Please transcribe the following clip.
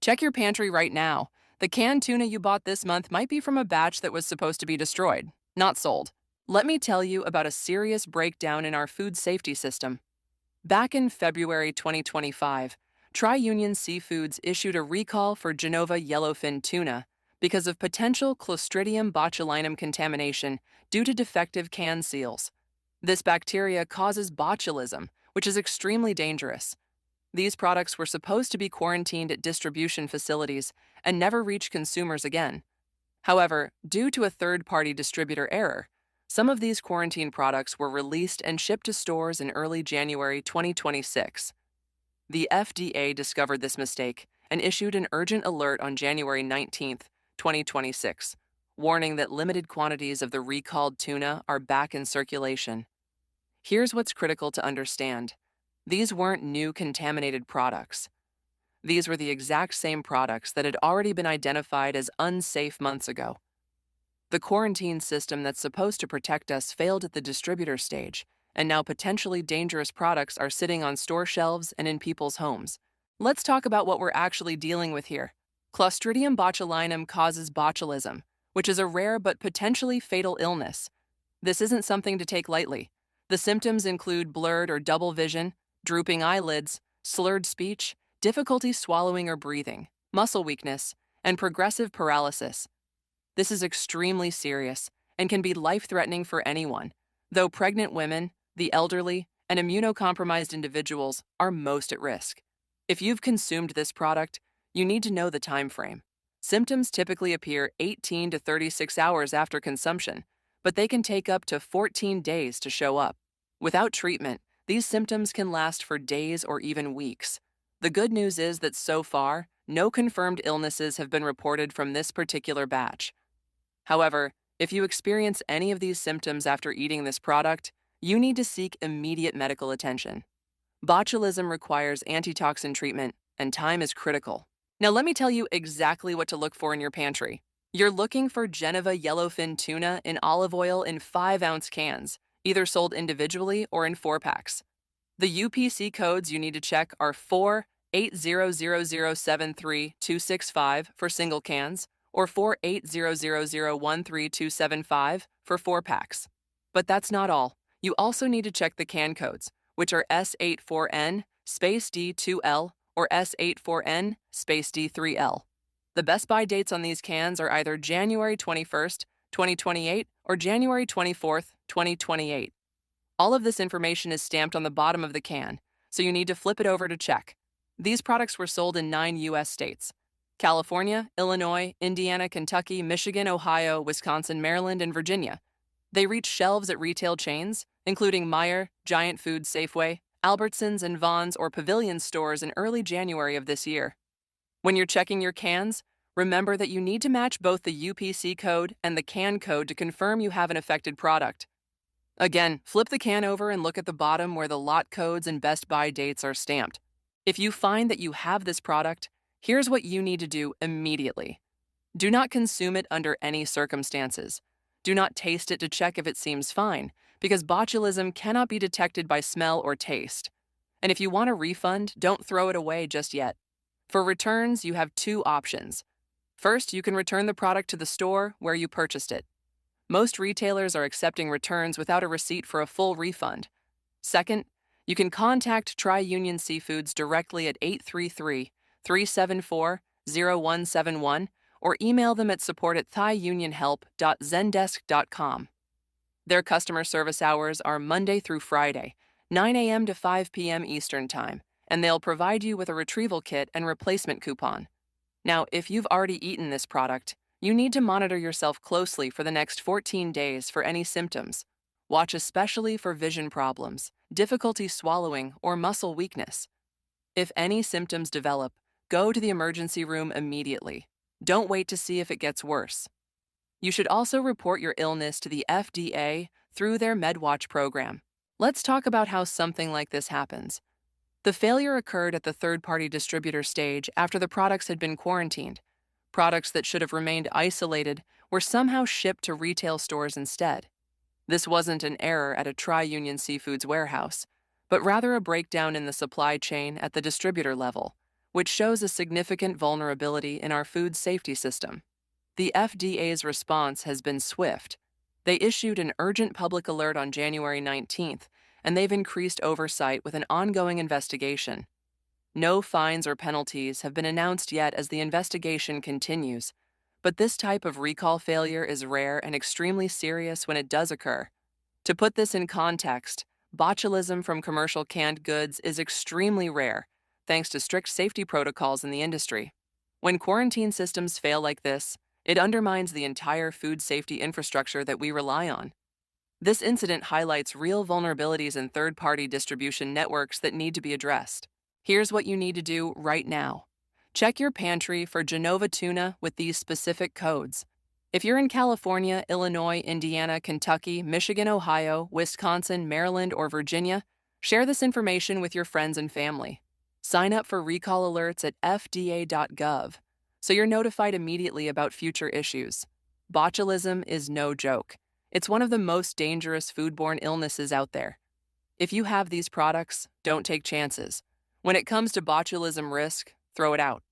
Check your pantry right now. The canned tuna you bought this month might be from a batch that was supposed to be destroyed, not sold. Let me tell you about a serious breakdown in our food safety system. Back in February 2025, Tri-Union Seafoods issued a recall for Genova Yellowfin Tuna because of potential Clostridium botulinum contamination due to defective can seals. This bacteria causes botulism, which is extremely dangerous. These products were supposed to be quarantined at distribution facilities and never reach consumers again. However, due to a third-party distributor error, some of these quarantine products were released and shipped to stores in early January 2026. The FDA discovered this mistake and issued an urgent alert on January 19, 2026, warning that limited quantities of the recalled tuna are back in circulation. Here's what's critical to understand. These weren't new contaminated products. These were the exact same products that had already been identified as unsafe months ago. The quarantine system that's supposed to protect us failed at the distributor stage, and now potentially dangerous products are sitting on store shelves and in people's homes. Let's talk about what we're actually dealing with here. Clostridium botulinum causes botulism, which is a rare but potentially fatal illness. This isn't something to take lightly. The symptoms include blurred or double vision, drooping eyelids, slurred speech, difficulty swallowing or breathing, muscle weakness, and progressive paralysis. This is extremely serious and can be life-threatening for anyone, though pregnant women, the elderly, and immunocompromised individuals are most at risk. If you've consumed this product, you need to know the time frame. Symptoms typically appear 18 to 36 hours after consumption, but they can take up to 14 days to show up. Without treatment, these symptoms can last for days or even weeks. The good news is that so far, no confirmed illnesses have been reported from this particular batch. However, if you experience any of these symptoms after eating this product, you need to seek immediate medical attention. Botulism requires antitoxin treatment, and time is critical. Now let me tell you exactly what to look for in your pantry. You're looking for Genova Yellowfin Tuna in olive oil in 5-ounce cans, either sold individually or in 4-packs. The UPC codes you need to check are 4800073 for single cans or 4800013 for 4-packs. But that's not all. You also need to check the can codes, which are S84N D2L or S84N D3L. The best buy dates on these cans are either January 21st, 2028 or January 24th, 2028. All of this information is stamped on the bottom of the can, so you need to flip it over to check. These products were sold in 9 U.S. states: California, Illinois, Indiana, Kentucky, Michigan, Ohio, Wisconsin, Maryland, and Virginia. They reached shelves at retail chains, including Meijer, Giant Food, Safeway, Albertsons, and Vons or Pavilion stores in early January of this year. When you're checking your cans, remember that you need to match both the UPC code and the can code to confirm you have an affected product. Again, flip the can over and look at the bottom where the lot codes and best buy dates are stamped. If you find that you have this product, here's what you need to do immediately. Do not consume it under any circumstances. Do not taste it to check if it seems fine, because botulism cannot be detected by smell or taste. And if you want a refund, don't throw it away just yet. For returns, you have 2 options. First, you can return the product to the store where you purchased it. Most retailers are accepting returns without a receipt for a full refund. Second, you can contact Tri-Union Seafoods directly at 833-374-0171 or email them at support@thaiunionhelp.zendesk.com. Their customer service hours are Monday through Friday, 9 a.m. to 5 p.m. Eastern Time, and they'll provide you with a retrieval kit and replacement coupon. Now, if you've already eaten this product, you need to monitor yourself closely for the next 14 days for any symptoms. Watch especially for vision problems, difficulty swallowing, or muscle weakness. If any symptoms develop, go to the emergency room immediately. Don't wait to see if it gets worse. You should also report your illness to the FDA through their MedWatch program. Let's talk about how something like this happens. The failure occurred at the third-party distributor stage after the products had been quarantined. Products that should have remained isolated were somehow shipped to retail stores instead. This wasn't an error at a Tri-Union Seafoods warehouse, but rather a breakdown in the supply chain at the distributor level, which shows a significant vulnerability in our food safety system. The FDA's response has been swift. They issued an urgent public alert on January 19th, and they've increased oversight with an ongoing investigation. No fines or penalties have been announced yet as the investigation continues, but this type of recall failure is rare and extremely serious when it does occur. To put this in context, botulism from commercial canned goods is extremely rare, thanks to strict safety protocols in the industry. When quarantine systems fail like this, it undermines the entire food safety infrastructure that we rely on. This incident highlights real vulnerabilities in third-party distribution networks that need to be addressed. Here's what you need to do right now. Check your pantry for Genova tuna with these specific codes. If you're in California, Illinois, Indiana, Kentucky, Michigan, Ohio, Wisconsin, Maryland, or Virginia, share this information with your friends and family. Sign up for recall alerts at fda.gov so you're notified immediately about future issues. Botulism is no joke. It's one of the most dangerous foodborne illnesses out there. If you have these products, don't take chances. When it comes to botulism risk, throw it out.